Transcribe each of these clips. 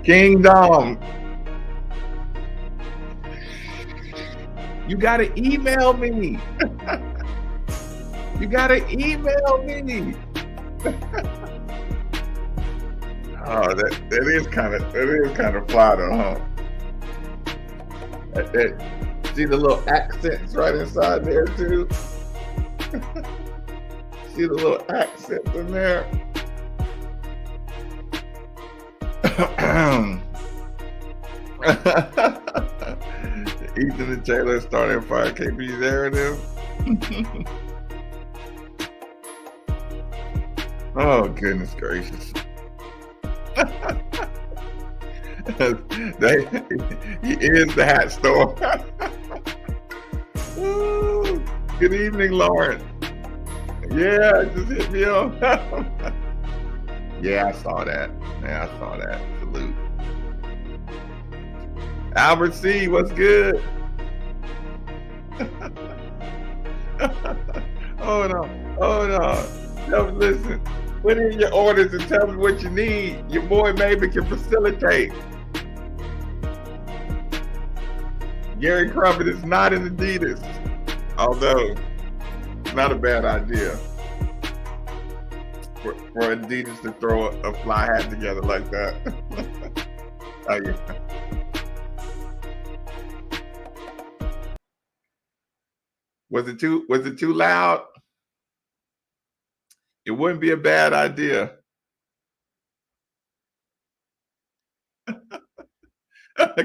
Kingdom. You gotta email me. You gotta email me. Oh, that is kind of fly though, huh? See the little accents right inside there too. See the little accents in there. Ethan and Taylor starting fire KP there and them. Oh goodness gracious. He is the hat store. Ooh, good evening, Lauren. Yeah, just hit me on. Yeah, I saw that. Yeah, I saw that. Salute. Albert C, what's good? Hold on. No, listen. Put in your orders and tell me what you need. Your boy maybe can facilitate. Gary Crumpet is not in Adidas, although it's not a bad idea for Adidas to throw a fly hat together like that. Oh yeah. Was it too loud? It wouldn't be a bad idea.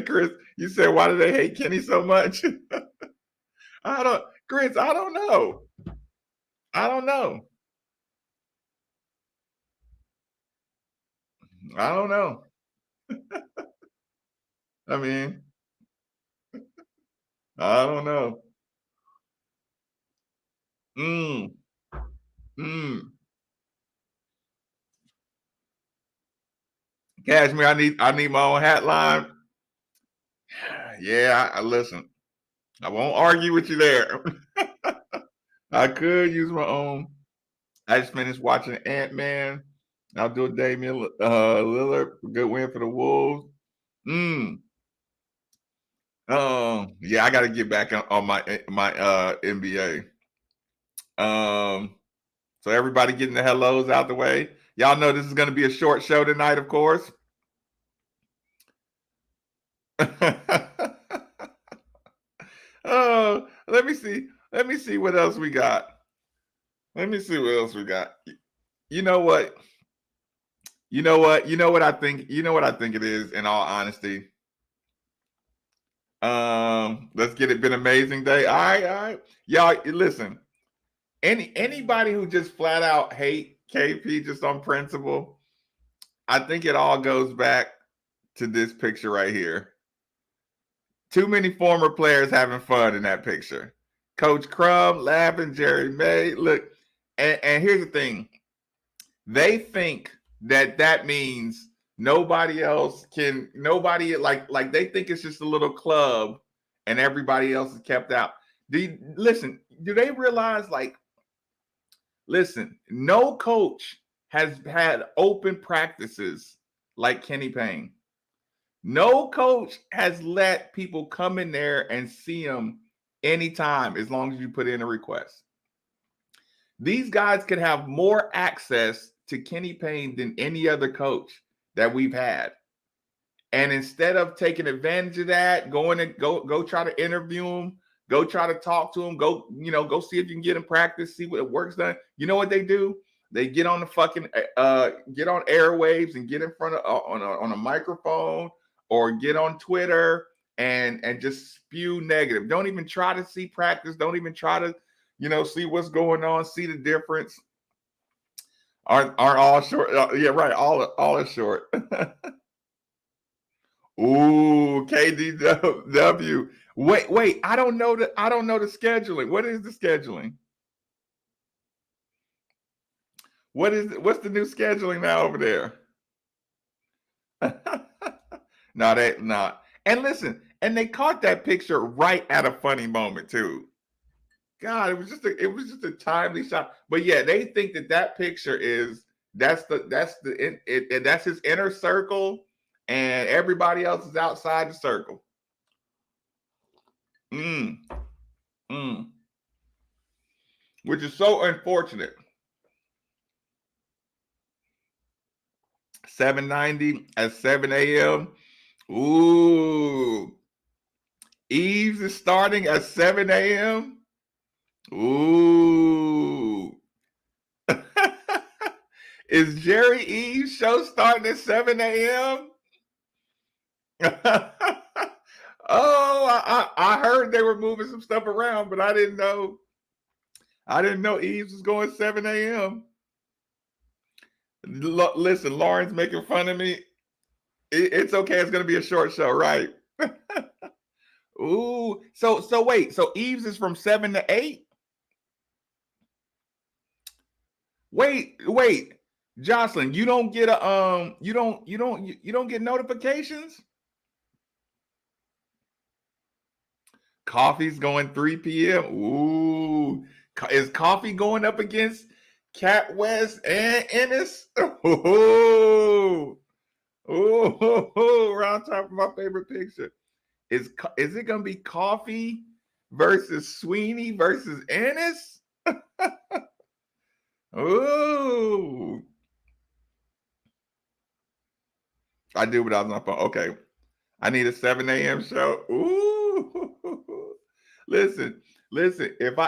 Chris, you said, why do they hate Kenny so much? Chris, I don't know. I don't know. I mean, I don't know. Cashmere, I need my own hat line. Yeah, I listen. I won't argue with you there. I could use my own. I just finished watching Ant-Man. I'll do a Damian Lillard. Good win for the Wolves. Yeah, I got to get back on my NBA. So everybody getting the hellos out the way. Y'all know this is going to be a short show tonight, of course. Oh, let me see what else we got. You know what I think it is, in all honesty. Let's get it. Been an amazing day. All right. Y'all, listen. Anybody who just flat out hate KP just on principle, I think it all goes back to this picture right here. Too many former players having fun in that picture. Coach Crum laughing, Jerry May. Look, and here's the thing. They think that means nobody like they think it's just a little club and everybody else is kept out. Do they realize, no coach has had open practices like Kenny Payne. No coach has let people come in there and see him anytime as long as you put in a request. These guys could have more access to Kenny Payne than any other coach that we've had. And instead of taking advantage of that, go try to interview him, go try to talk to him, go see if you can get him practice, see what works done. You know what they do? They get on the fucking get on airwaves and get in front of on a microphone or get on Twitter and just spew negative. Don't even try to see practice. Don't even try to see what's going on, see the difference. Aren't all short? Yeah, right. All is short. Ooh, KDW. Wait. I don't know the scheduling. What is the scheduling? What's the new scheduling now over there? No, they not. And listen, and they caught that picture right at a funny moment too. God, it was just a timely shot. But yeah, they think that picture is that's his inner circle, and everybody else is outside the circle. Mm, mm. Which is so unfortunate. 7:90 at 7 a.m. Ooh. Eves is starting at 7 a.m. Ooh. Is Jerry Eves' show starting at 7 a.m.? Oh, I heard they were moving some stuff around, but I didn't know. I didn't know Eves was going 7 a.m. Listen, Lauren's making fun of me. It's okay. It's going to be a short show, right? Ooh. So wait. So Eves is from 7 to 8? Wait. Jocelyn, you don't get a you don't get notifications? Coffee's going 3 p.m. Ooh. Is Coffee going up against Cat West and Ennis? Oh, we're on top of my favorite picture. Is it gonna be Coffee versus Sweeney versus Ennis? Ooh. I do, but I was on my phone. Okay. I need a 7 a.m. show. Ooh. Listen. If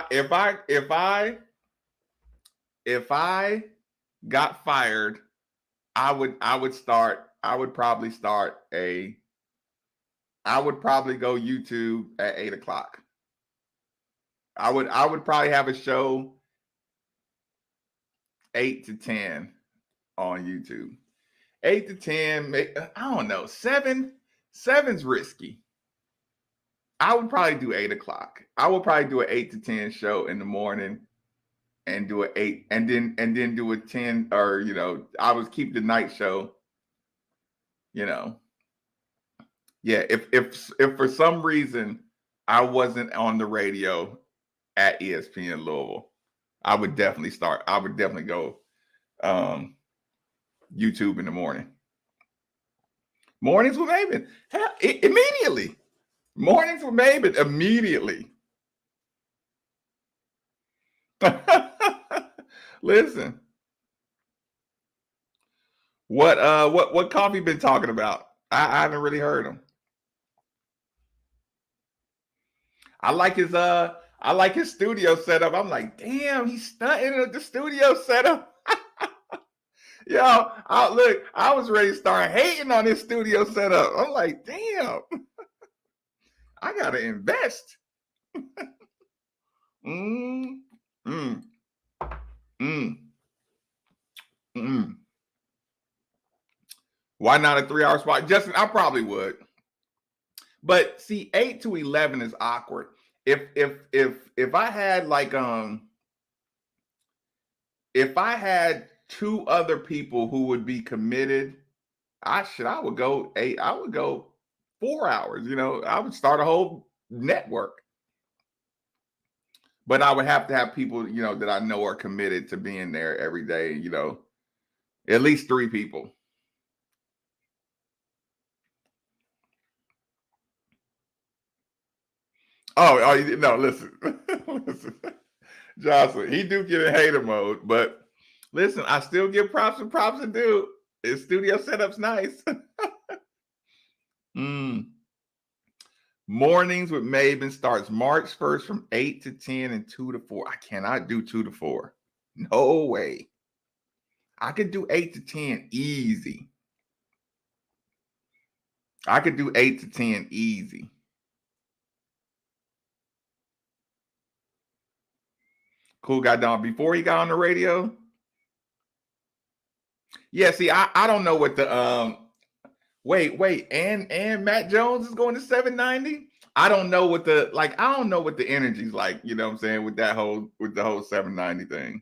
I got fired, I would probably go YouTube at 8 o'clock. I would probably have a show 8 to 10 on YouTube. 8 to 10, I don't know. 7's risky. I would probably do 8 o'clock. I would probably do an 8 to 10 show in the morning and do an 8 and then do a 10, or I would keep the night show. Yeah, if for some reason I wasn't on the radio at ESPN Louisville, I would definitely go YouTube in the morning. Mornings with Maven. Hell, immediately. Mornings with Maven immediately. Listen. What Coffee been talking about? I haven't really heard him. I like his studio setup. I'm like, damn, he's stunting at the studio setup. Yo, I was ready to start hating on his studio setup. I'm like, damn, I gotta invest. mm, mm, mm, mm. Why not a 3-hour spot? Justin, I probably would. But see, 8 to 11 is awkward. If I had if I had 2 other people who would be committed, I would go 8. I would go 4 hours. I would start a whole network. But I would have to have people, that I know are committed to being there every day. At least 3 people. Oh, no, listen. Listen. Jocelyn, he do get in hater mode, but listen, I still give props to dude. His studio setup's nice. Mornings with Maven starts March 1st from 8 to 10 and 2 to 4. I cannot do 2 to 4. No way. I could do 8 to 10 easy. I could do 8 to 10 easy. Cool guy Don. Before he got on the radio. Yeah, see, I don't know what the wait, and Matt Jones is going to 790. I don't know what the energy's like, you know what I'm saying, with the whole 790 thing.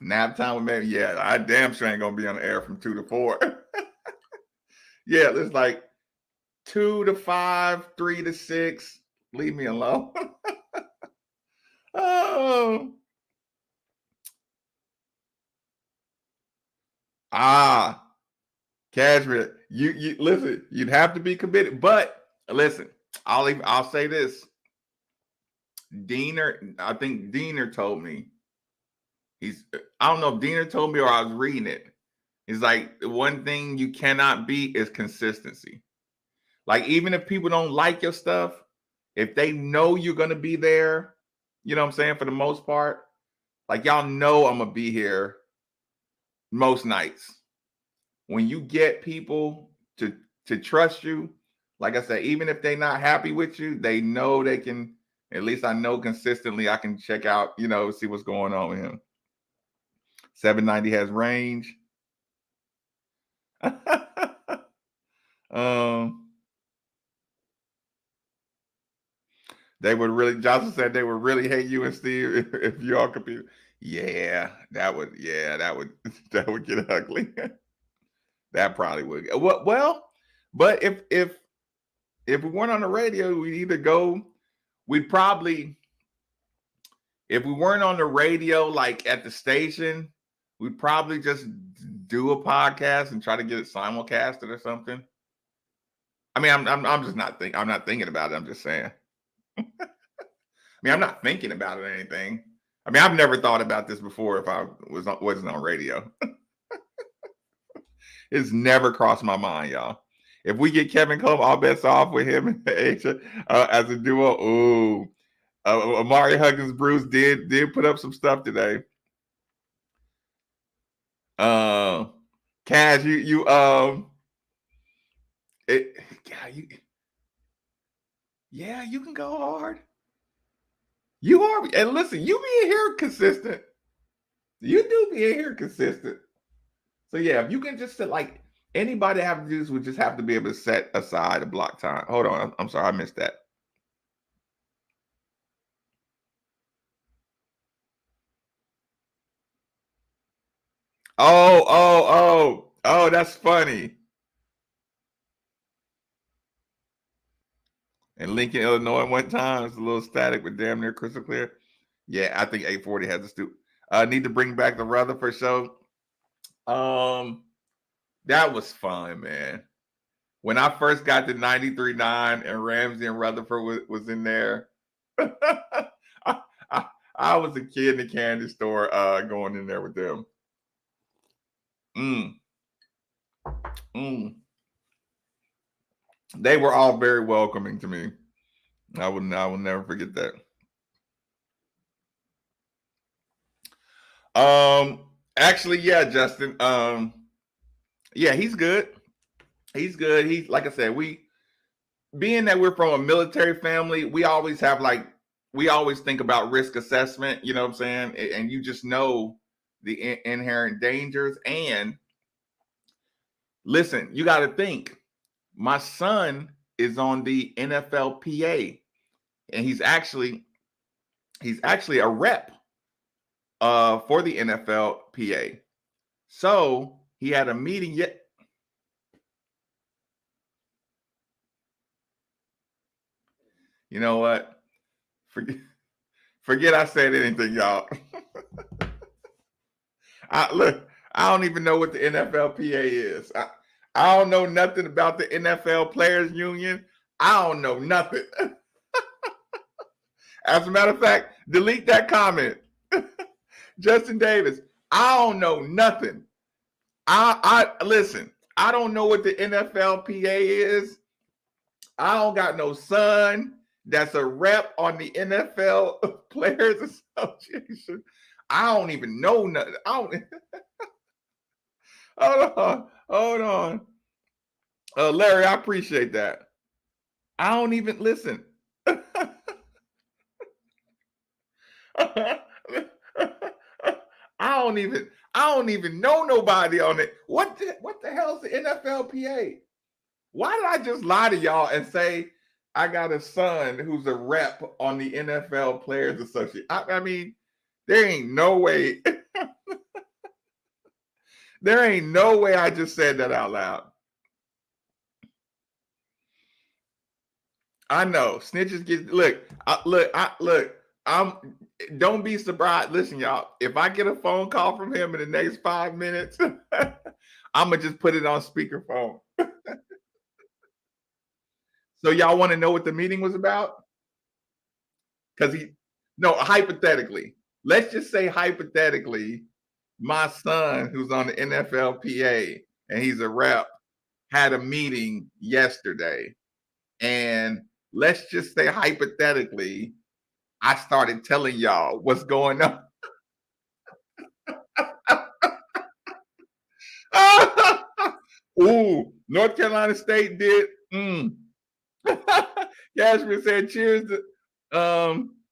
Nap time with maybe, yeah, I damn sure ain't gonna be on the air from 2 to 4. Yeah, it's like 2 to 5, 3 to 6. Leave me alone. Oh. Cashmere, you listen, you'd have to be committed. But listen, I'll say this. I think Diener told me. I don't know if Diener told me or I was reading it. He's like, the one thing you cannot beat is consistency. Like, even if people don't like your stuff, if they know you're gonna be there, you know what I'm saying, for the most part, like, y'all know I'm gonna be here most nights. When you get people to trust you, like I said, even if they're not happy with you, they know they can. At least I know consistently I can check out, see what's going on with him. 790 has range. They would really. Johnson said they would really hate you and Steve if you all compete. Yeah, that would that would get ugly. That probably would. Well, but if we weren't on the radio, we'd either go. We'd probably, if we weren't on the radio, like at the station, we'd probably just do a podcast and try to get it simulcasted or something. I mean, I'm just not I'm not thinking about it. I'm just saying. I mean, I'm not thinking about it or anything. I mean, I've never thought about this before if I wasn't on radio. It's never crossed my mind, y'all. If we get Kevin Club, all bets off with him and Asia as a duo. Ooh, Amari Huggins Bruce did put up some stuff today. Cash, you can go hard. You are, and listen, you be here consistent. You do be here consistent. So yeah, if you can just like, anybody have to do this would just have to be able to set aside a block time. Hold on, I'm sorry, I missed that. Oh, that's funny. In Lincoln, Illinois, one time it's a little static, but damn near crystal clear. Yeah, I think 840 has a stu. Need to bring back the Rutherford show. That was fun, man. When I first got to 93.9 and Ramsey and Rutherford was in there, I was a kid in the candy store going in there with them. They were all very welcoming to me. I will never forget that. Actually, yeah, Justin. Yeah, he's good. He's good. He's, like I said, being that we're from a military family, we always think about risk assessment, you know what I'm saying? And you just know the inherent dangers. And listen, you got to think, my son is on the NFLPA, and he's actually a rep for the NFLPA. So he had a meeting yet. You know what? Forget I said anything, y'all. Look, I don't even know what the NFLPA is. I don't know nothing about the NFL Players Union. I don't know nothing. As a matter of fact, delete that comment. Justin Davis, I don't know nothing. I listen, I don't know what the NFLPA is. I don't got no son that's a rep on the NFL Players Association. I don't even know nothing. Hold on. Larry, I appreciate that. I don't even listen. I don't even know nobody on it. What the hell is the NFLPA? Why did I just lie to y'all and say I got a son who's a rep on the NFL Players Association? I mean, there ain't no way. There ain't no way I just said that out loud. I know snitches get look. Don't be surprised. Listen, y'all, if I get a phone call from him in the next 5 minutes, I'm gonna just put it on speakerphone. So y'all want to know what the meeting was about? Because no, hypothetically, let's just say hypothetically, my son, who's on the NFLPA and he's a rep, had a meeting yesterday. And let's just say hypothetically, I started telling y'all what's going on. Ooh, North Carolina State did. Cashmere said, cheers to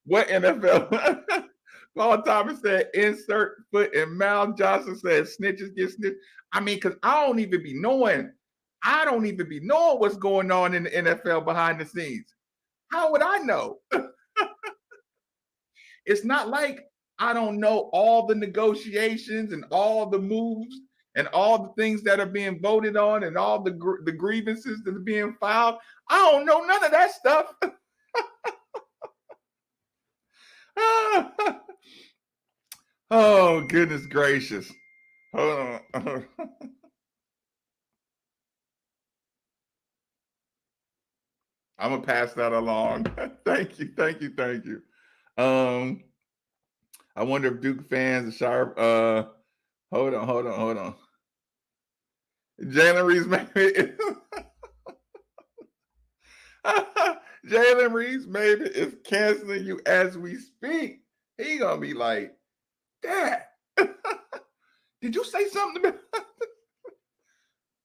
what NFL? Paul Thomas said, insert foot in mouth. Johnson said, snitches get snitched. I mean, because I don't even be knowing what's going on in the NFL behind the scenes. How would I know? It's not like I don't know all the negotiations and all the moves and all the things that are being voted on and all the grievances that are being filed. I don't know none of that stuff. Oh, goodness gracious. Hold on. I'm gonna pass that along. Thank you, thank you, thank you. I wonder if Duke fans are sharp. Hold on. Jalen Reeves maybe Jalen Reeves maybe is canceling you as we speak. He gonna be like, Dad, did you say something to me?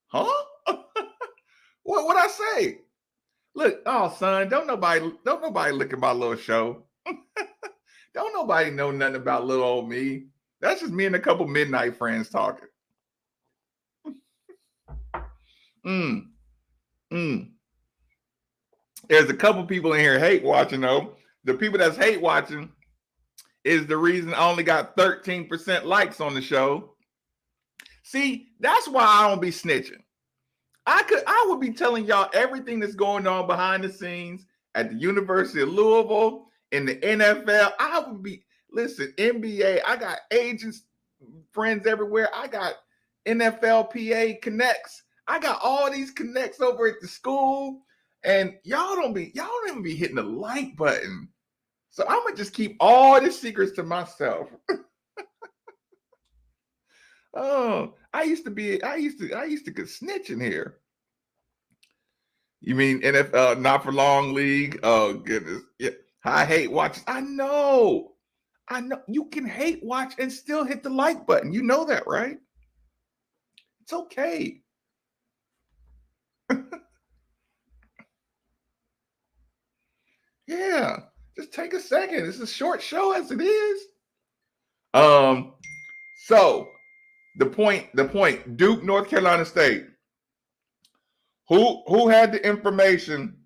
Huh? What I say? Look, oh son, don't nobody look at my little show. Don't nobody know nothing about little old me. That's just me and a couple midnight friends talking. Mm, mm. There's a couple people in here hate watching though. The people that's hate watching is the reason I only got 13% likes on the show. See, that's why I don't be snitching. I would be telling y'all everything that's going on behind the scenes at the University of Louisville, in the NFL. I would be, listen, NBA, I got agents, friends everywhere. I got NFLPA connects. I got all these connects over at the school. And y'all don't even be hitting the like button. So I'm gonna just keep all the secrets to myself. Oh, I used to get snitching here. You mean NFL not for long league? Oh goodness. Yeah. I hate watching. I know. You can hate watch and still hit the like button. You know that, right? It's okay. Yeah. Just take a second. It's a short show as it is. So the point, Duke, North Carolina State. Who had the information?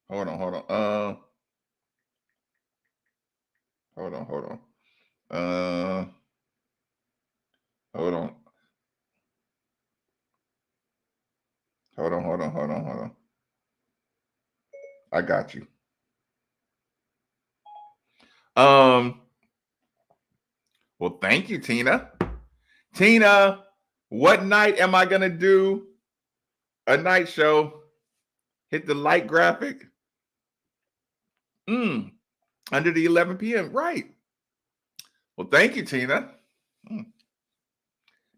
Hold on. Hold on. Hold on. Hold on. Hold on. I got you. Well, thank you, Tina. Tina, what night am I gonna do a night show? Hit the light graphic. Under the 11 p.m. Right. Well, thank you, Tina.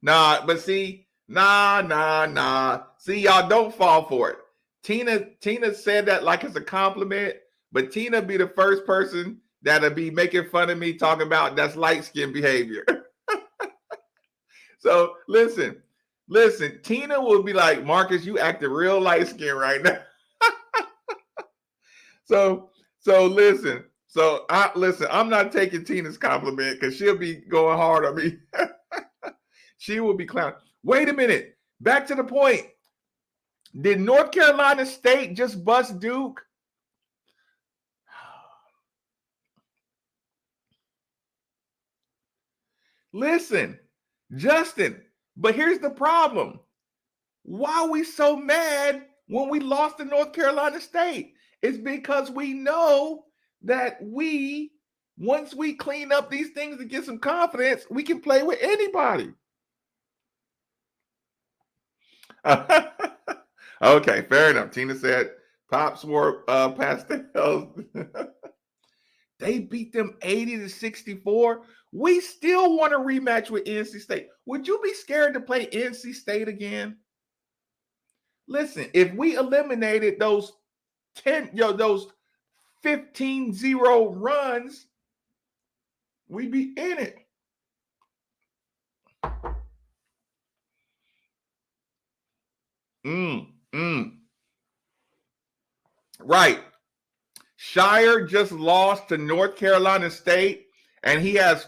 Nah, but see, nah. See, y'all don't fall for it. Tina said that like it's a compliment, but Tina be the first person that'll be making fun of me talking about that's light skin behavior. So listen, Tina will be like, Marcus, you acting real light skin right now. So listen. I'm not taking Tina's compliment because she'll be going hard on me. She will be clowning. Wait a minute. Back to the point. Did North Carolina State just bust Duke? Listen, Justin, but here's the problem. Why are we so mad when we lost to North Carolina State? It's because we know that once we clean up these things and get some confidence, we can play with anybody. Okay, fair enough. Tina said Pops wore pastels. They beat them 80-64. We still want a rematch with NC State. Would you be scared to play NC State again? Listen, if we eliminated those those 15-0 runs, we'd be in it. Right. Shire just lost to North Carolina State, and he has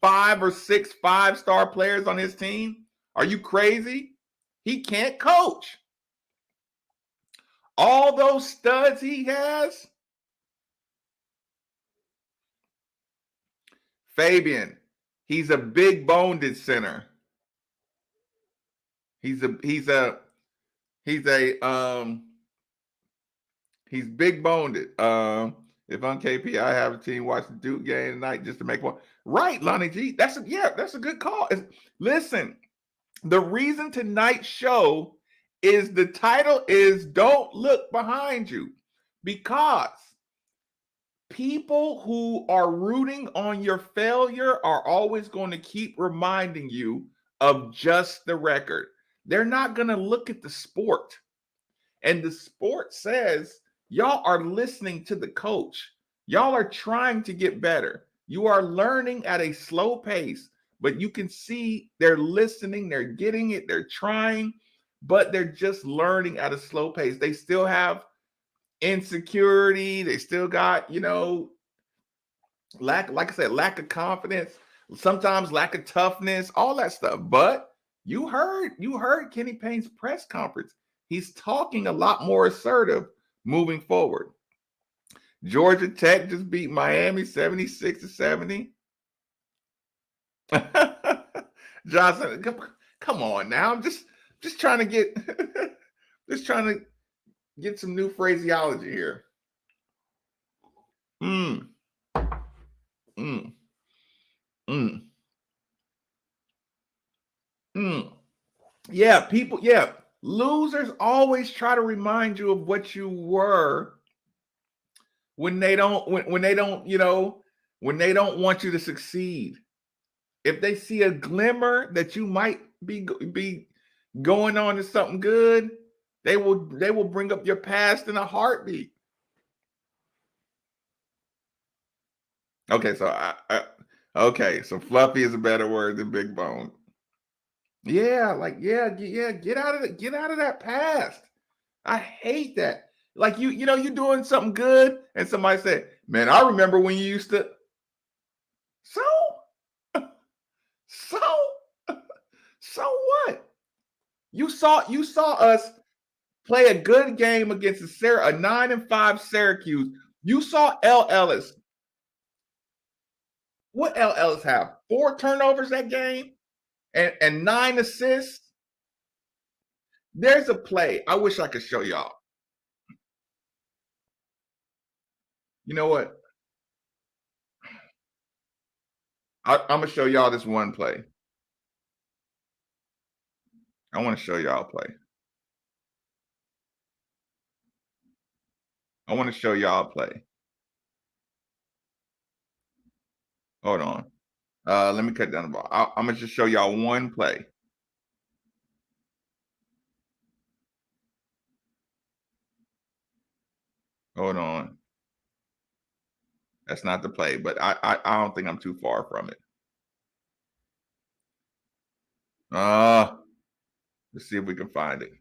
5 or 6 5-star players on his team. Are you crazy? He can't coach. All those studs he has. Fabian, he's a big boned center. He's big boned. If I'm KP, I have a team watch the Duke game tonight just to make one. Right, Lonnie G. That's a good call. Listen, the reason tonight's show is the title is Don't Look Behind You, because people who are rooting on your failure are always going to keep reminding you of just the record. They're not going to look at the sport. And the sport says, y'all are listening to the coach. Y'all are trying to get better. You are learning at a slow pace, but you can see they're listening, they're getting it, they're trying, but they're just learning at a slow pace. They still have insecurity. They still got, lack of confidence, sometimes lack of toughness, all that stuff. But you heard Kenny Payne's press conference. He's talking a lot more assertive moving forward. Georgia Tech just beat Miami 76-70. Johnson, come on now. I'm just trying to get get some new phraseology here. Yeah, losers always try to remind you of what you were when they don't want you to succeed. If they see a glimmer that you might be going on to something good, they will bring up your past in a heartbeat. Okay, so fluffy is a better word than big bone. Yeah, get out of that past. I hate that. Like you're doing something good, and somebody said, "Man, I remember when you used to." So what? You saw us play a good game against a 9-5 Syracuse. You saw L. Ellis. What L. Ellis have? 4 turnovers that game and 9 assists. There's a play. I wish I could show y'all. You know what? I'm gonna show y'all this one play. I want to show y'all a play. I want to show y'all a play. Hold on. Let me cut down the ball. I'm gonna just show y'all one play. Hold on. That's not the play, but I don't think I'm too far from it. Let's see if we can find it.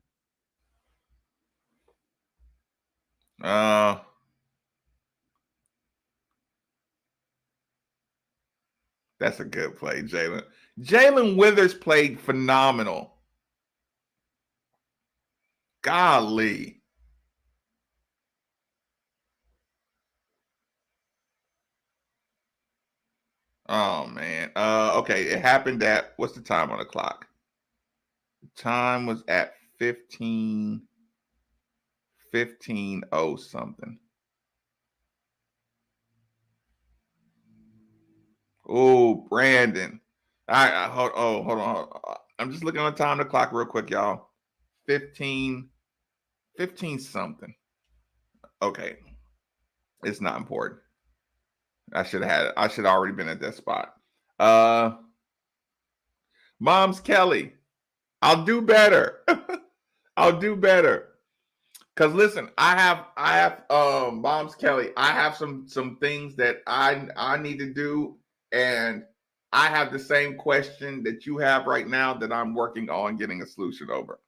That's a good play, Jalen. Jalen Withers played phenomenal. Golly. Oh man. Okay, it happened at what's the time on the clock? The time was at 15 something. Oh, Brandon. Hold on. I'm just looking on the time, the clock real quick, y'all. 15 something. Okay. It's not important. I should have already been at that spot. Mom's Kelly. I'll do better. I'll do better. Cause listen, I have Mom's Kelly. I have some things that I need to do, and I have the same question that you have right now that I'm working on getting a solution over.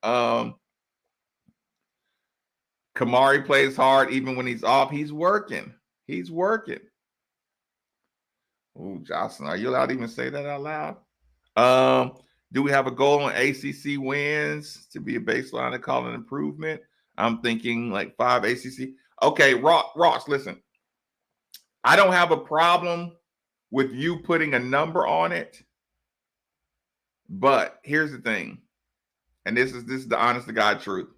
Kamari plays hard even when he's off. He's working. He's working. Oh, Jocelyn, are you allowed to even say that out loud? Do we have a goal on ACC wins to be a baseline to call an improvement? I'm thinking like 5 ACC. Okay, Ross, listen. I don't have a problem with you putting a number on it, but here's the thing, and this is the honest to God truth.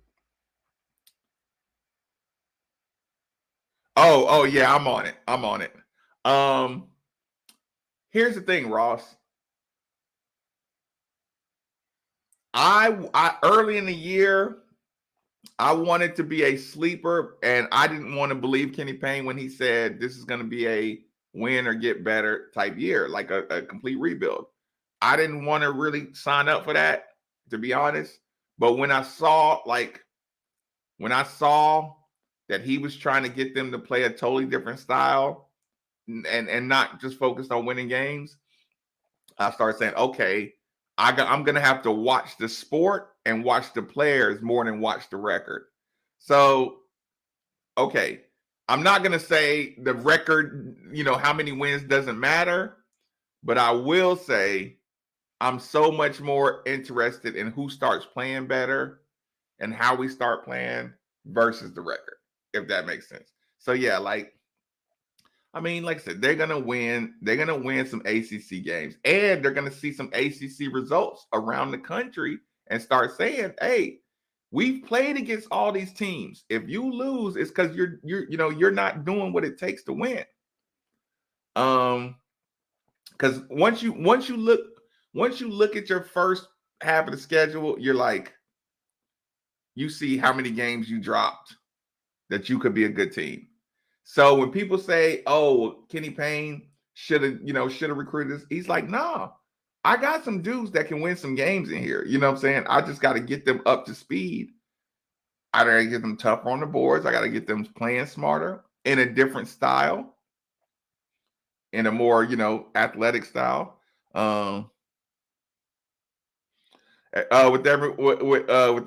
Oh yeah, I'm on it. Here's the thing, Ross. I early in the year, I wanted to be a sleeper, and I didn't want to believe Kenny Payne when he said this is going to be a win or get better type year, like a complete rebuild. I didn't want to really sign up for that, to be honest. But when I saw that he was trying to get them to play a totally different style and not just focused on winning games, I started saying, okay, I'm going to have to watch the sport and watch the players more than watch the record. So, okay, I'm not going to say the record, how many wins doesn't matter, but I will say I'm so much more interested in who starts playing better and how we start playing versus the record, if that makes sense. So, yeah, like I said, they're gonna win. They're gonna win some ACC games, and they're gonna see some ACC results around the country and start saying, "Hey, we've played against all these teams. If you lose, it's because you're not doing what it takes to win." Because once you look at your first half of the schedule, you're like, you see how many games you dropped that you could be a good team. So when people say, "Oh, Kenny Payne should have recruited this," he's like, "Nah, I got some dudes that can win some games in here." You know what I'm saying? I just got to get them up to speed. I got to get them tougher on the boards. I got to get them playing smarter in a different style, in a more athletic style. With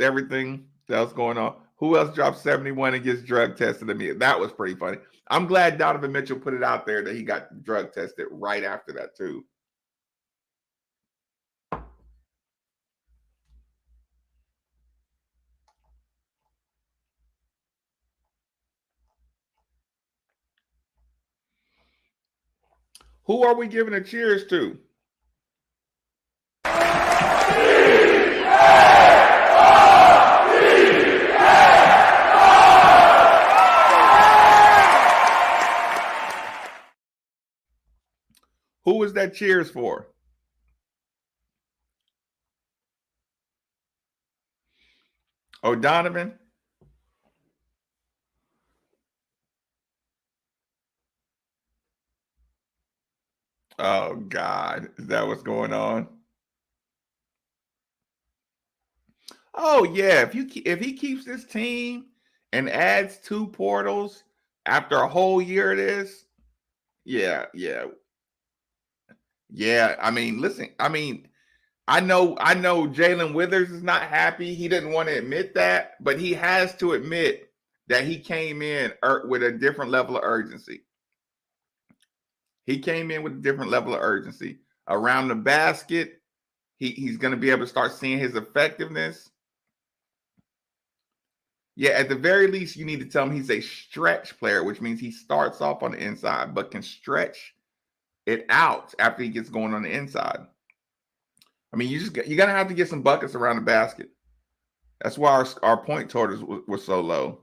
everything that was going on, who else dropped 71 and gets drug tested? That was pretty funny. I'm glad Donovan Mitchell put it out there that he got drug tested right after that too. Who are we giving a cheers to? Who was that cheers for? Oh, Donovan? Oh, God. Is that what's going on? Oh, yeah. If he keeps this team and adds 2 portals after a whole year of this, yeah. Listen, I know Jalen Withers is not happy. He didn't want to admit that, but he has to admit that he came in with a different level of urgency. He came in with a different level of urgency. Around the basket, he's going to be able to start seeing his effectiveness. Yeah, at the very least, you need to tell him he's a stretch player, which means he starts off on the inside, but can stretch it out after he gets going on the inside. You're going to have to get some buckets around the basket. That's why our point totals were so low.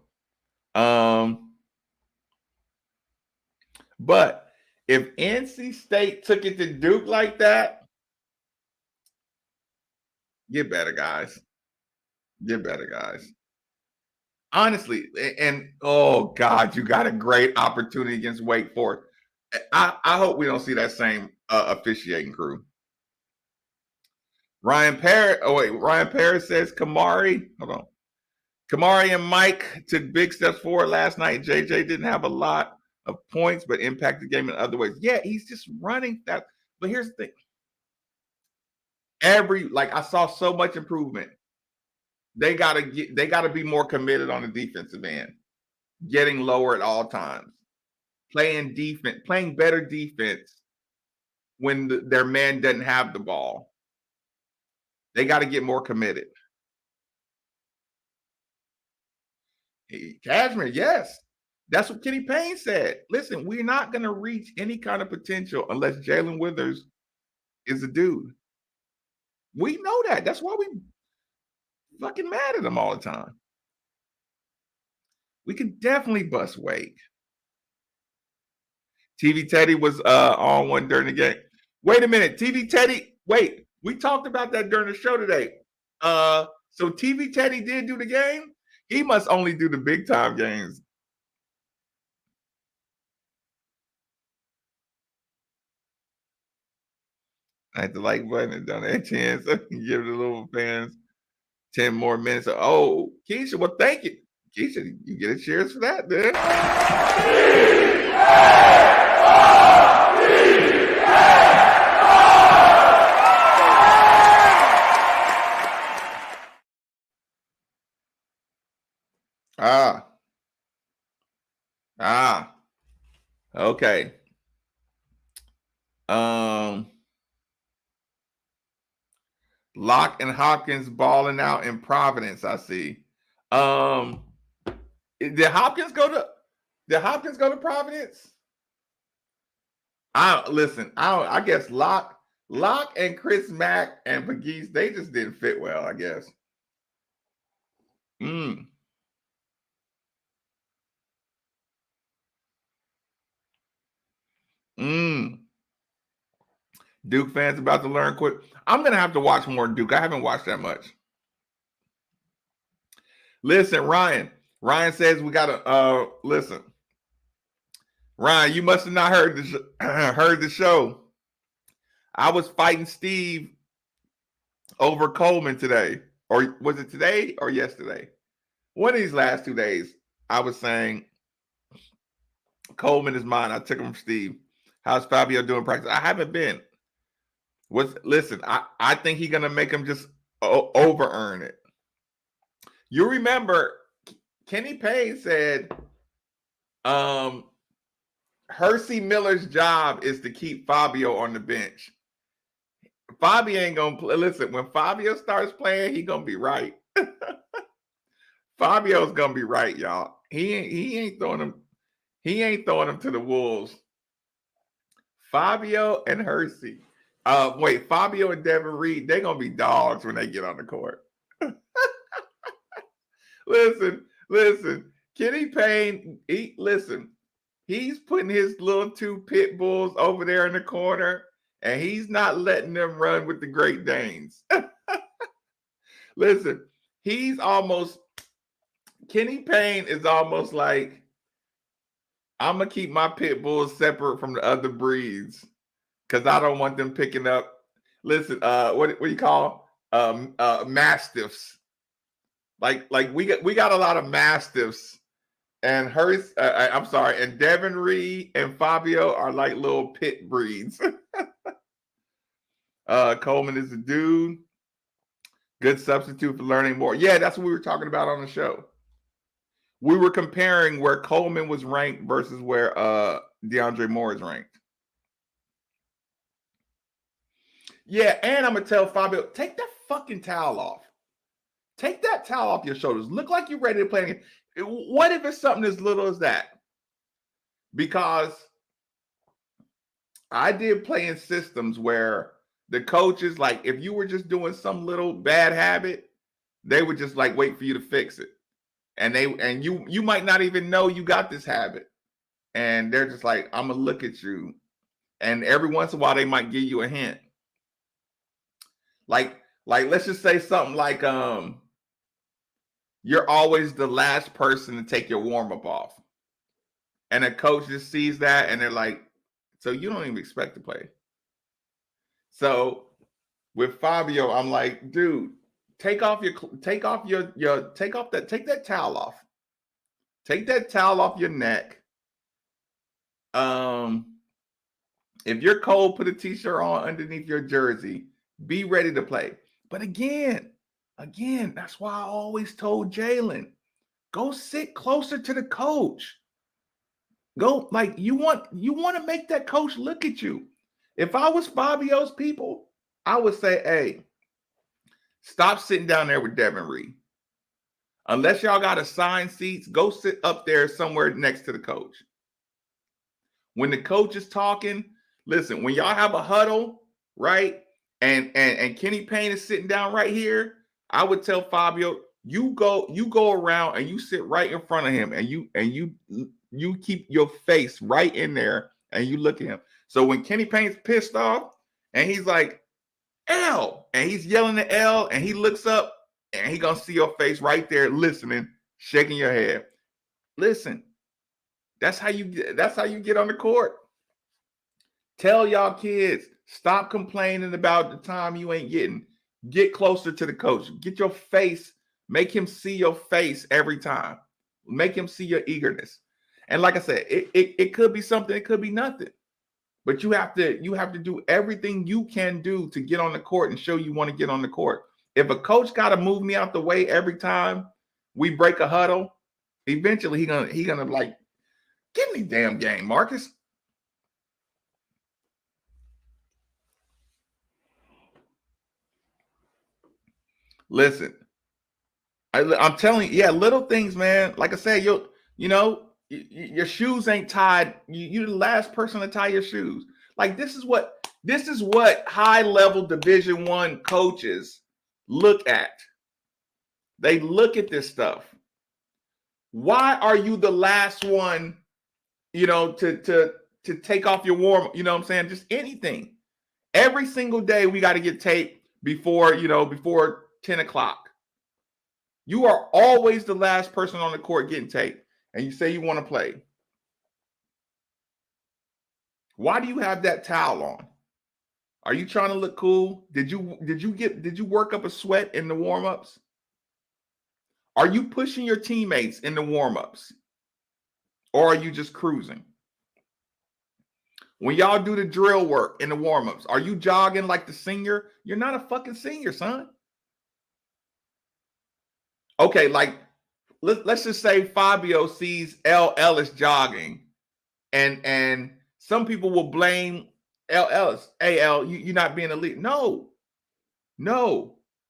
But If NC State took it to Duke like that, get better, guys. Get better, guys. Honestly, and oh God, you got a great opportunity against Wake Forest. I hope we don't see that same officiating crew. Ryan Paris says Kamari. Hold on. Kamari and Mike took big steps forward last night. JJ didn't have a lot of points, but impacted the game in other ways. Yeah, he's just running that. But here's the thing. I saw so much improvement. They gotta be more committed on the defensive end, getting lower at all times, playing defense, playing better defense when their man doesn't have the ball. They got to get more committed. Cashmere, yes. That's what Kenny Payne said. Listen, we're not going to reach any kind of potential unless Jalen Withers is a dude. We know that. That's why we fucking mad at him all the time. We can definitely bust Wake. TV Teddy was on one during the game. Wait a minute, TV Teddy. Wait, we talked about that during the show today. So TV Teddy did do the game. He must only do the big time games. I hit the like button and done that 10, so give the little fans 10 more minutes. Oh, Keisha, well, thank you. Keisha, you get a cheers for that, dude. Okay. Locke and Hopkins balling out in Providence, I see. Did Hopkins go to Providence? I guess Locke and Chris Mack and Pegues, they just didn't fit well, I guess. Duke fans about to learn quick. I'm gonna have to watch more Duke. I haven't watched that much. Listen, Ryan. Ryan says we gotta listen. Ryan, you must have not heard the show. I was fighting Steve over Coleman today. Or was it today or yesterday? One of these last 2 days, I was saying Coleman is mine. I took him from Steve. How's Fabio doing practice? I haven't been. Listen, I think he's gonna make him just over earn it. You remember Kenny Payne said Hersey Miller's job is to keep Fabio on the bench. Fabio ain't gonna play. Listen, when Fabio starts playing, he gonna be right. Fabio's gonna be right, y'all. He ain't throwing him. He ain't throwing him to the wolves. Fabio and Hersey. Fabio and Devin Reed, they're gonna be dogs when they get on the court. Listen. Kenny Payne, he's putting his little 2 pit bulls over there in the corner, and he's not letting them run with the Great Danes. Listen, Kenny Payne is almost like, I'm gonna keep my pit bulls separate from the other breeds because I don't want them picking up. Listen, what do you call mastiffs? Like we got a lot of mastiffs, and and Devin Reed and Fabio are like little pit breeds. Coleman is a dude. Good substitute for learning more. Yeah, that's what we were talking about on the show. We were comparing where Coleman was ranked versus where DeAndre Moore is ranked. Yeah, and I'm going to tell Fabio, take that fucking towel off. Take that towel off your shoulders. Look like you're ready to play again. What if it's something as little as that? Because I did play in systems where the coaches, like, if you were just doing some little bad habit, they would just like wait for you to fix it. And you might not even know you got this habit. And they're just like, I'm gonna look at you And every once in a while, they might give you a hint. Like let's just say something like, you're always the last person to take your warm-up off. And a coach just sees that and they're like, so you don't even expect to play. So with Fabio, I'm like, dude, take that towel off. Take that towel off your neck. If you're cold, put a t-shirt on underneath your jersey. Be ready to play. But again, that's why I always told Jalen, go sit closer to the coach. Go, like, you want to make that coach look at you. If I was Fabio's people, I would say, hey, stop sitting down there with Devin Reed. Unless y'all got assigned seats, go sit up there somewhere next to the coach. When the coach is talking, listen, when y'all have a huddle, right? And Kenny Payne is sitting down right here, I would tell Fabio, you go around and you sit right in front of him and you keep your face right in there and you look at him. So when Kenny Payne's pissed off and he's like, L, and he's yelling at L and he looks up and he gonna see your face right there listening, shaking your head. Listen, that's how you get on the court. Tell y'all kids, stop complaining about the time you ain't getting. Get closer to the coach. Get your face. Make him see your face every time. Make him see your eagerness. And like I said, it could be something. It could be nothing. But you have to do everything you can do to get on the court and show you want to get on the court. If a coach got to move me out the way every time we break a huddle, eventually he gonna like, give me damn game, Marcus. Listen, I'm telling you, yeah, little things, man. Like I said, your shoes ain't tied. You're the last person to tie your shoes. Like this is what high level Division I coaches look at. They look at this stuff. Why are you the last one, to take off your warm? You know what I'm saying? Just anything. Every single day we got to get tape before 10 o'clock. You are always the last person on the court getting taped, and you say you want to play. Why do you have that towel on? Are you trying to look cool? Did you work up a sweat in the warm-ups? Are you pushing your teammates in the warm-ups? Or are you just cruising? When y'all do the drill work in the warm-ups, are you jogging like the senior? You're not a fucking senior, son. Okay, like let's just say Fabio sees L. Ellis jogging, and some people will blame L. Ellis. Hey, L, you're not being elite. No,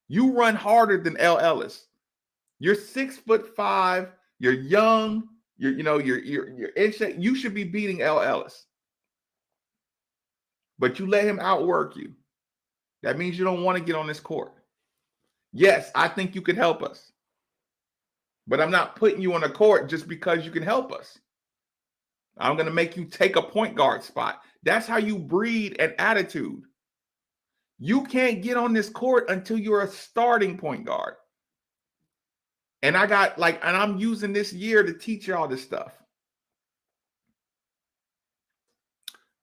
you run harder than L. Ellis. You're 6'5". You're young. You're in shape. You should be beating L. Ellis, but you let him outwork you. That means you don't want to get on this court. Yes, I think you can help us, but I'm not putting you on the court just because you can help us. I'm going to make you take a point guard spot. That's how you breed an attitude. You can't get on this court until you're a starting point guard. And I'm using this year to teach y'all this stuff.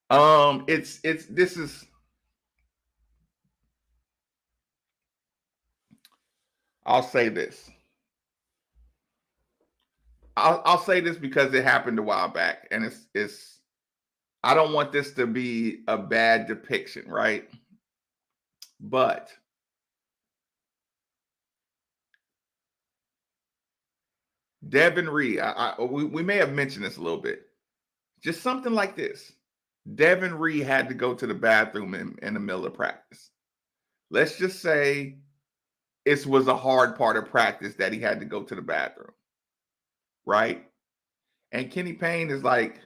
I'll say this. I'll say this because it happened a while back, and it's I don't want this to be a bad depiction, right? But Devin Reed, we may have mentioned this a little bit. Just something like this. Devin Reed had to go to the bathroom in the middle of practice. Let's just say it was a hard part of practice that he had to go to the bathroom, right? And Kenny Payne is like,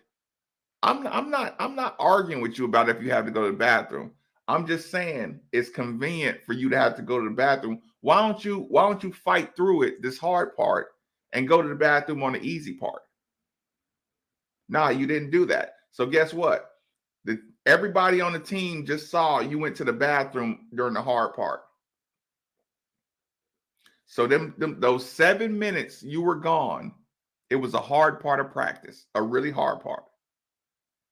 I'm not arguing with you about if you have to go to the bathroom. I'm just saying it's convenient for you to have to go to the bathroom. Why don't you fight through it, this hard part, and go to the bathroom on the easy part? Nah, you didn't do that. So guess what? Everybody on the team just saw you went to the bathroom during the hard part. So those 7 minutes you were gone, it was a hard part of practice, a really hard part.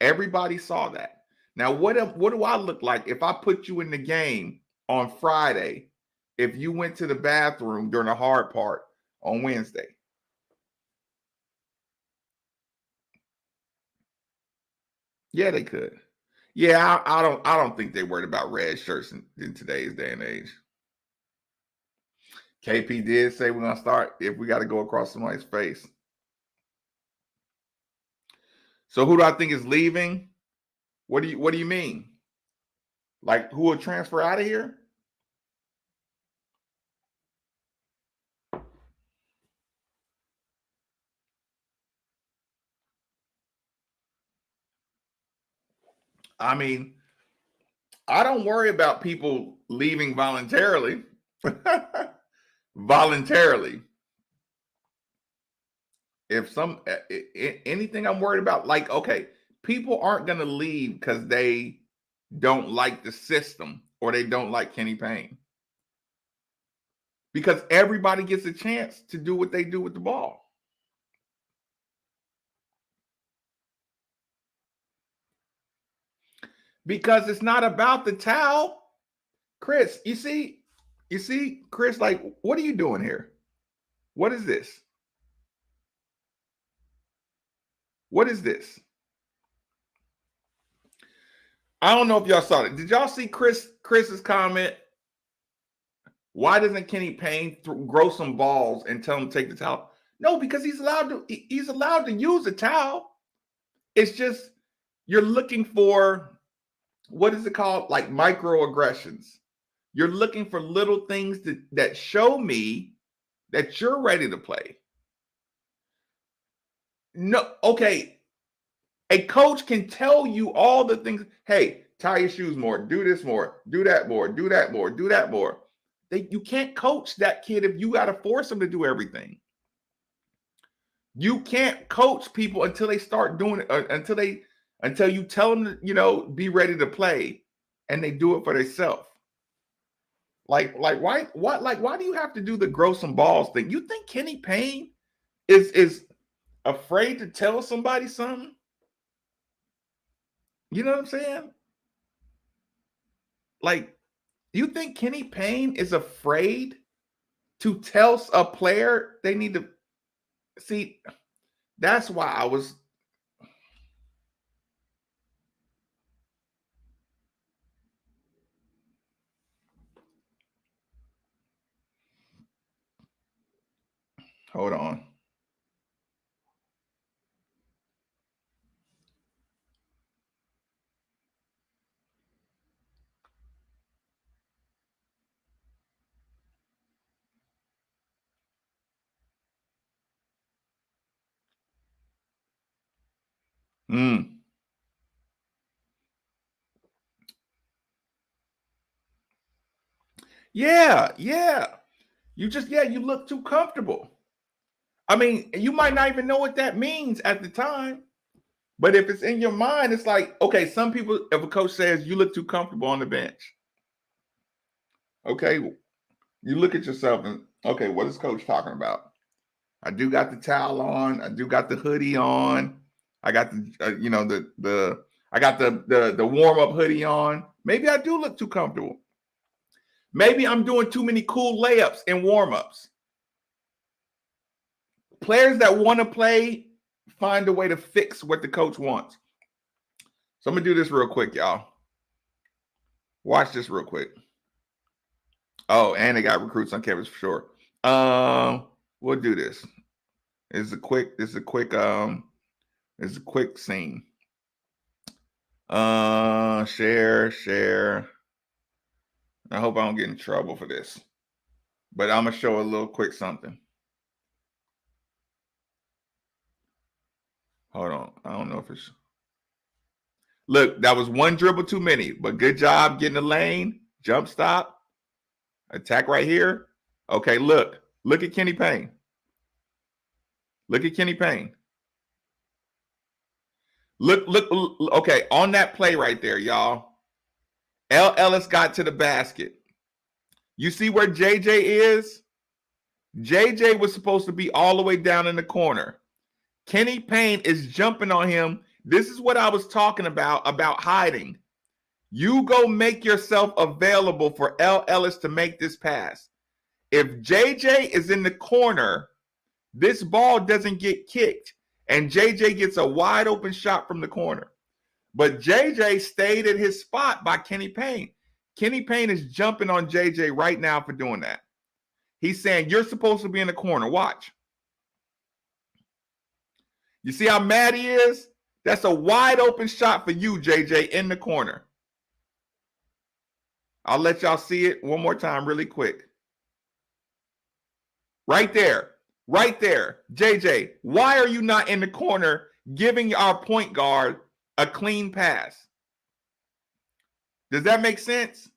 Everybody saw that. Now, what do I look like if I put you in the game on Friday if you went to the bathroom during the hard part on Wednesday? Yeah, they could. Yeah, I don't think they're worried about red shirts in today's day and age. KP did say we're gonna start if we got to go across somebody's face. So who do I think is leaving? What do you mean? Like who will transfer out of here? I mean, I don't worry about people leaving voluntarily. Voluntarily. If anything I'm worried about, like, okay, people aren't going to leave because they don't like the system or they don't like Kenny Payne. Because everybody gets a chance to do what they do with the ball. Because it's not about the towel. Chris, you see, Chris, like, what are you doing here? What is this? What is this? I don't know if y'all saw it. Did y'all see Chris's comment? Why doesn't Kenny Payne grow some balls and tell him to take the towel? No, because he's allowed to use the towel. It's just you're looking for, what is it called? Like microaggressions. You're looking for little things that show me that you're ready to play. No, okay. A coach can tell you all the things. Hey, tie your shoes more, do this more, do that more, do that more, do that more. You can't coach that kid if you got to force them to do everything. You can't coach people until they start doing it, until you tell them to, be ready to play and they do it for themselves. Like why do you have to do the grow some balls thing? You think Kenny Payne is afraid to tell somebody something? You know what I'm saying? Like, you think Kenny Payne is afraid to tell a player they need to see? That's why I was. Hold on. Yeah. You look too comfortable. I mean, you might not even know what that means at the time. But if it's in your mind, it's like, okay, some people, if a coach says you look too comfortable on the bench, okay, you look at yourself and, okay, what is coach talking about? I do got the towel on. I do got the hoodie on. I got the I got the warm up hoodie on. Maybe I do look too comfortable. Maybe I'm doing too many cool layups and warm ups. Players that want to play find a way to fix what the coach wants. So I'm gonna do this real quick, y'all. Watch this real quick. Oh, and they got recruits on campus for sure. We'll do this. It's a quick scene. Share. I hope I don't get in trouble for this. But I'm gonna show a little quick something. Hold on. I don't know if it's. Look, that was one dribble too many, but good job getting the lane. Jump stop. Attack right here. Okay, look at Kenny Payne. Look at Kenny Payne. Look, okay, on that play right there, y'all. Ellis got to the basket. You see where JJ is? JJ was supposed to be all the way down in the corner. Kenny Payne is jumping on him. This is what I was talking about hiding. You go make yourself available for Ellis to make this pass. If JJ is in the corner, this ball doesn't get kicked, and JJ gets a wide open shot from the corner. But JJ stayed at his spot by Kenny Payne. Kenny Payne is jumping on JJ right now for doing that. He's saying, you're supposed to be in the corner. Watch. You see how mad he is? That's a wide open shot for you, JJ, in the corner. I'll let y'all see it one more time really quick. Right there. Right there. JJ, why are you not in the corner giving our point guard a clean pass? Does that make sense?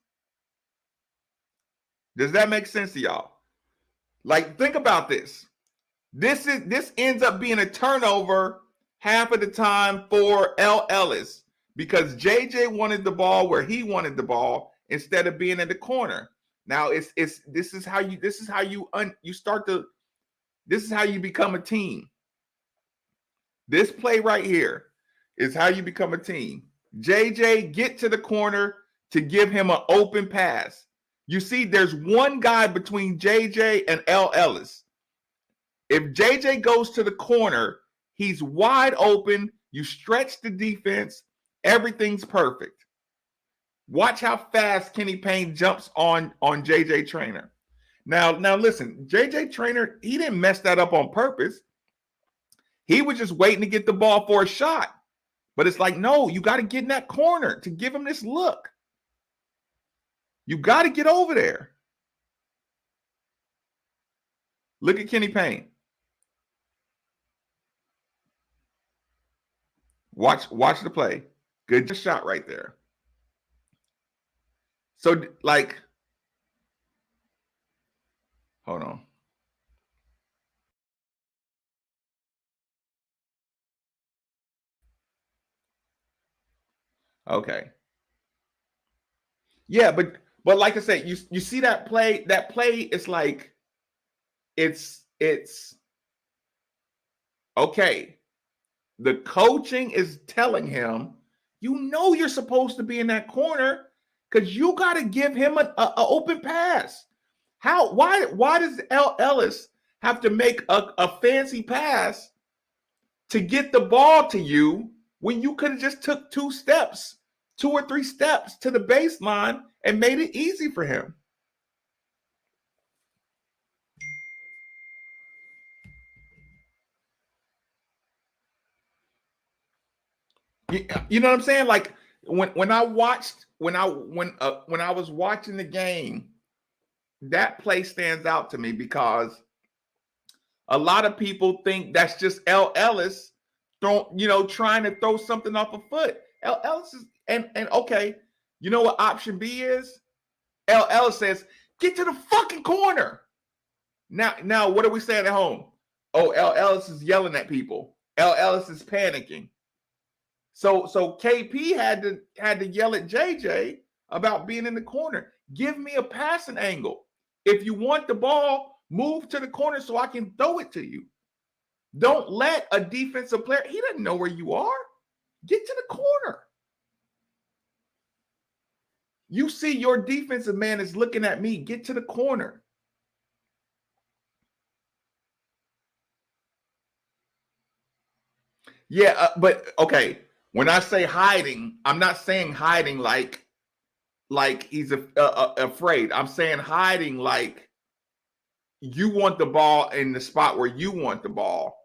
Does that make sense to y'all? Like, think about this. This ends up being a turnover half of the time for Ellis because JJ wanted the ball where he wanted the ball instead of being in the corner. Now this is how you become a team. This play right here is how you become a team. JJ, get to the corner to give him an open pass. You see, there's one guy between JJ and Ellis. If JJ goes to the corner, he's wide open. You stretch the defense. Everything's perfect. Watch how fast Kenny Payne jumps on JJ Traynor. Now listen, JJ Traynor, he didn't mess that up on purpose. He was just waiting to get the ball for a shot. But it's like, no, you got to get in that corner to give him this look. You got to get over there. Look at Kenny Payne. Watch the play. Good shot right there. So, like, hold on. Okay. Yeah, but like I said, you see that play? That play is like, it's okay. The coaching is telling him, you know you're supposed to be in that corner because you got to give him an open pass. Why does Ellis have to make a fancy pass to get the ball to you when you could have just took 2 or 3 steps to the baseline and made it easy for him? You know what I'm saying? Like when I was watching the game, that play stands out to me because a lot of people think that's just Ellis trying to throw something off a foot. Ellis is and okay, you know what option B is? Ellis says, get to the fucking corner. Now what are we saying at home? Oh, Ellis is yelling at people. Ellis is panicking. So KP had to yell at JJ about being in the corner. Give me a passing angle. If you want the ball, move to the corner so I can throw it to you. Don't let a defensive player, he doesn't know where you are. Get to the corner. You see your defensive man is looking at me. Get to the corner. Yeah, but okay. When I say hiding, I'm not saying hiding like he's afraid. I'm saying hiding like you want the ball in the spot where you want the ball,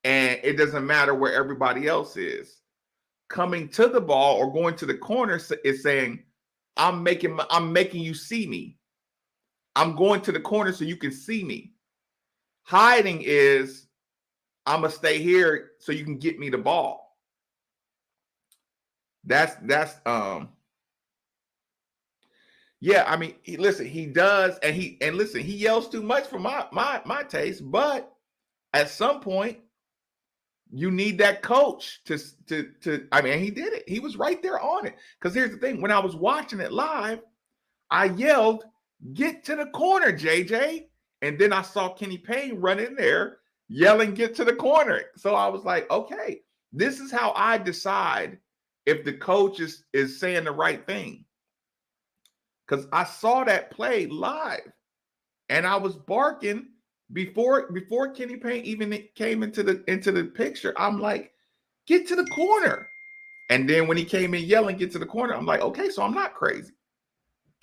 and it doesn't matter where everybody else is. Coming to the ball or going to the corner is saying, I'm making you see me. I'm going to the corner so you can see me. Hiding is I'm gonna stay here so you can get me the ball. That's yeah, I mean, listen, he does, and listen, he yells too much for my taste, but at some point, You need that coach to I mean, he did it. He was right there on it. Because here's the thing: when I was watching it live, I yelled, "Get to the corner, JJ!" And then I saw Kenny Payne run in there yelling, "Get to the corner!" So I was like, okay, this is how I decide if the coach is saying the right thing. Because I saw that play live, and I was barking before Kenny Payne even came into the picture. I'm like, "Get to the corner!" And then when he came in yelling, "Get to the corner!" I'm like, okay, so I'm not crazy.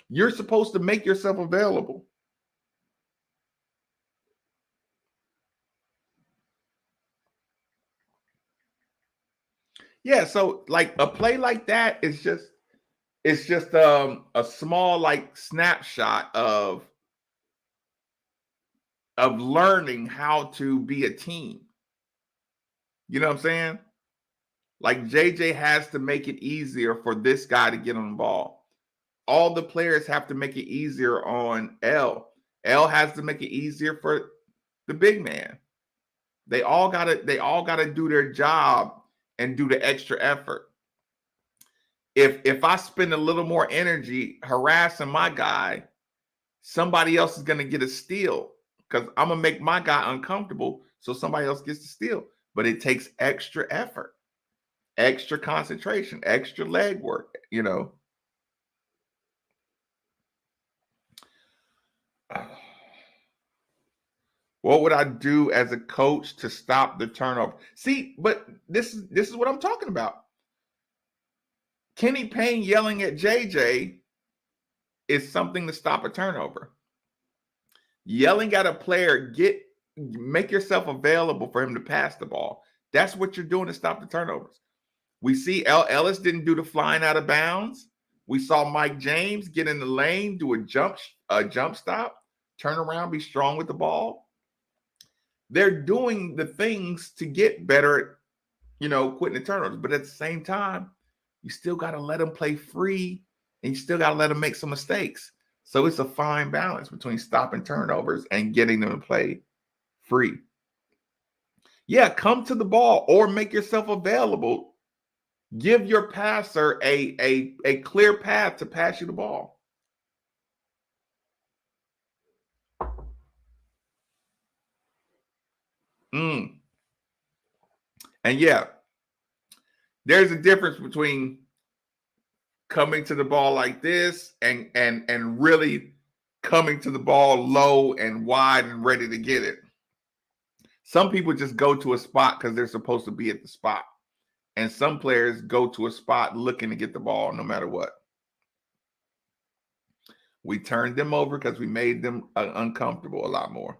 You're supposed to make yourself available. Yeah, so like a play like that is just a small like snapshot of learning how to be a team. You know what I'm saying? Like JJ has to make it easier for this guy to get on the ball. All the players have to make it easier on L. L has to make it easier for the big man. They all gotta do their job and do the extra effort. If I spend a little more energy harassing my guy, somebody else is gonna get a steal because I'm gonna make my guy uncomfortable, so somebody else gets the steal. But it takes extra effort, extra concentration, extra leg work, you know. What would I do as a coach to stop the turnover? See, but this is what I'm talking about. Kenny Payne yelling at JJ is something to stop a turnover. Yelling at a player, make yourself available for him to pass the ball. That's what you're doing to stop the turnovers. We see Ellis didn't do the flying out of bounds. We saw Mike James get in the lane, do a jump stop, turn around, be strong with the ball. They're doing the things to get better at, quitting the turnovers. But at the same time, you still got to let them play free, and you still got to let them make some mistakes. So it's a fine balance between stopping turnovers and getting them to play free. Yeah, come to the ball or make yourself available. Give your passer a clear path to pass you the ball. And yeah, there's a difference between coming to the ball like this and really coming to the ball low and wide and ready to get it. Some people just go to a spot because they're supposed to be at the spot. And some players go to a spot looking to get the ball no matter what. We turned them over because we made them uncomfortable a lot more.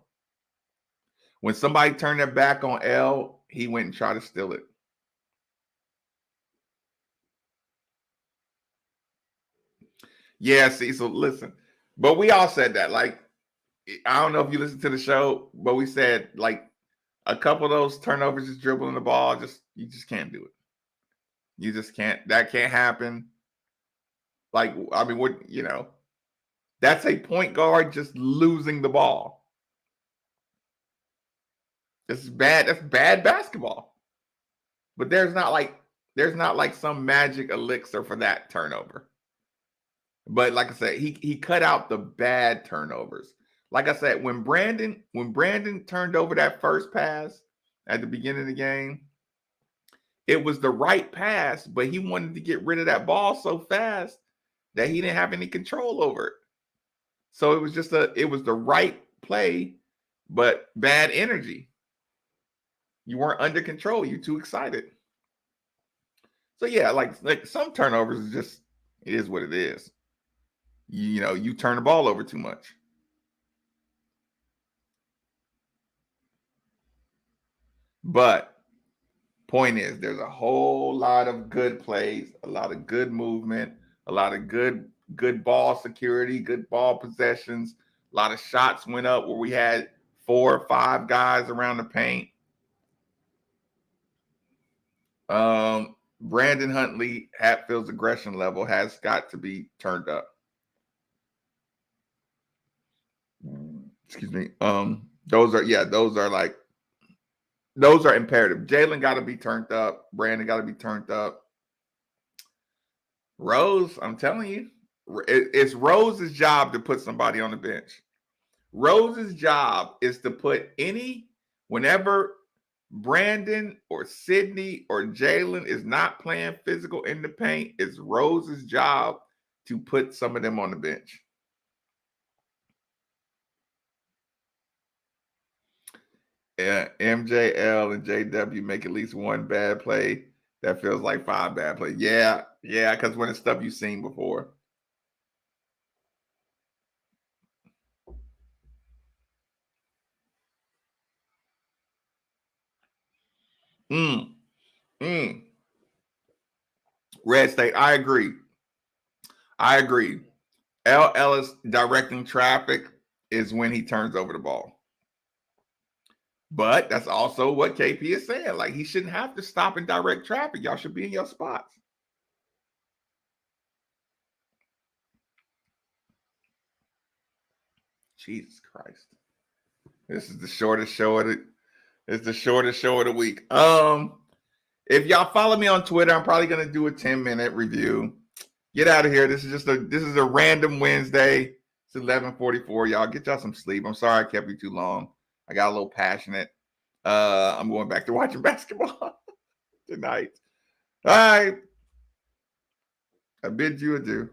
When somebody turned their back on L, he went and tried to steal it. Yeah, see, so listen. But we all said that. Like, I don't know if you listened to the show, but we said like a couple of those turnovers, just dribbling the ball, you just can't do it. You just can't. That can't happen. Like, I mean, that's a point guard just losing the ball. This is bad. That's bad basketball. But there's not like some magic elixir for that turnover. But like I said, he cut out the bad turnovers. Like I said, when Brandon turned over that first pass at the beginning of the game, it was the right pass, but he wanted to get rid of that ball so fast that he didn't have any control over it. So it was the right play, but bad energy. You weren't under control. You're too excited. So yeah, like some turnovers is just, it is what it is. You turn the ball over too much. But point is, there's a whole lot of good plays, a lot of good movement, a lot of good ball security, good ball possessions. A lot of shots went up where we had 4 or 5 guys around the paint. Brandon Huntley, Hatfield's aggression level has got to be turned up. Excuse me. Those are like Those are imperative. Jalen got to be turned up. Brandon got to be turned up. Rose, I'm telling you, it's Rose's job to put somebody on the bench. Rose's job is to put whenever Brandon or Sydney or Jalen is not playing physical in the paint, it's Rose's job to put some of them on the bench. MJL and JW make at least one bad play. That feels like 5 bad plays. Yeah, because when it's stuff you've seen before. Red State, I agree. L. Ellis directing traffic is when he turns over the ball. But that's also what KP is saying. Like, he shouldn't have to stop and direct traffic. Y'all should be in your spots. Jesus Christ. This is the shortest show of the week. If y'all follow me on Twitter, I'm probably gonna do a 10-minute review. Get out of here. This is a random Wednesday. It's 11:44. Y'all get y'all some sleep. I'm sorry I kept you too long. I got a little passionate. I'm going back to watching basketball tonight. All right. I bid you adieu.